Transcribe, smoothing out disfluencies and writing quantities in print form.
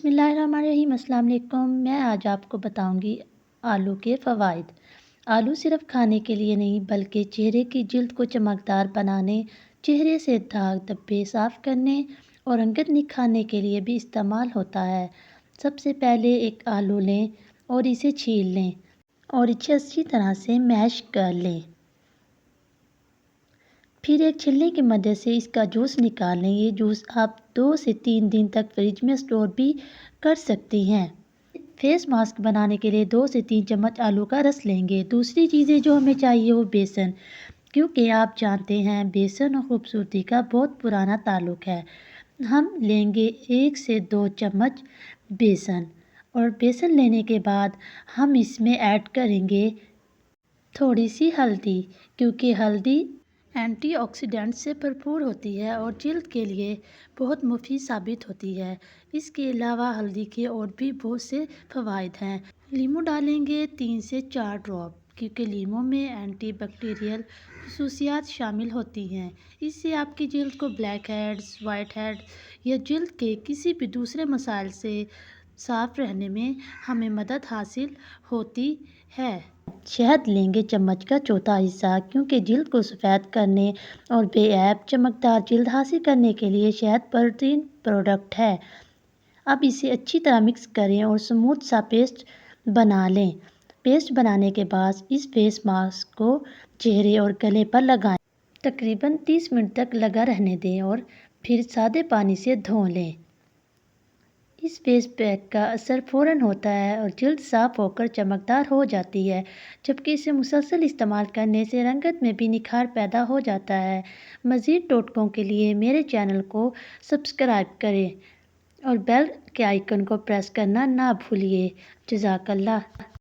بسم اللہ الرحمن الرحیم۔ السلام علیکم۔ میں آج آپ کو بتاؤں گی آلو کے فوائد۔ آلو صرف کھانے کے لیے نہیں بلکہ چہرے کی جلد کو چمکدار بنانے، چہرے سے داغ دھبے صاف کرنے اور رنگت نکھارنے کے لیے بھی استعمال ہوتا ہے۔ سب سے پہلے ایک آلو لیں اور اسے چھیل لیں اور اسے اچھی طرح سے میش کر لیں۔ پھر ایک چھلنی کی مدد سے اس کا جوس نکال لیں۔ یہ جوس آپ 2 سے 3 دن تک فریج میں اسٹور بھی کر سکتی ہیں۔ فیس ماسک بنانے کے لیے 2 سے 3 چمچ آلو کا رس لیں گے۔ دوسری چیزیں جو ہمیں چاہیے وہ بیسن، کیونکہ آپ جانتے ہیں بیسن اور خوبصورتی کا بہت پرانا تعلق ہے۔ ہم لیں گے 1 سے 2 چمچ بیسن، اور بیسن لینے کے بعد ہم اس میں ایڈ کریں گے تھوڑی سی ہلدی، کیونکہ ہلدی اینٹی آکسیڈنٹ سے بھرپور ہوتی ہے اور جلد کے لیے بہت مفید ثابت ہوتی ہے۔ اس کے علاوہ ہلدی کے اور بھی بہت سے فوائد ہیں۔ لیموں ڈالیں گے 3 سے 4 ڈراپ، کیونکہ لیموں میں اینٹی بیکٹیریل خصوصیات شامل ہوتی ہیں۔ اس سے آپ کی جلد کو بلیک ہیڈز، وائٹ ہیڈ یا جلد کے کسی بھی دوسرے مسائل سے صاف رہنے میں ہمیں مدد حاصل ہوتی ہے۔ شہد لیں گے چمچ کا چوتھا حصہ، کیونکہ جلد کو سفید کرنے اور بے عیب چمکدار جلد حاصل کرنے کے لیے شہد بہترین پروڈکٹ ہے۔ اب اسے اچھی طرح مکس کریں اور اسموتھ سا پیسٹ بنا لیں۔ پیسٹ بنانے کے بعد اس فیس ماسک کو چہرے اور گلے پر لگائیں۔ تقریباً 30 منٹ تک لگا رہنے دیں اور پھر سادے پانی سے دھو لیں۔ اس فیس پیک کا اثر فوراً ہوتا ہے اور جلد صاف ہو کر چمکدار ہو جاتی ہے، جبکہ اسے مسلسل استعمال کرنے سے رنگت میں بھی نکھار پیدا ہو جاتا ہے۔ مزید ٹوٹکوں کے لیے میرے چینل کو سبسکرائب کریں اور بیل کے آئیکن کو پریس کرنا نہ بھولیے۔ جزاک اللہ۔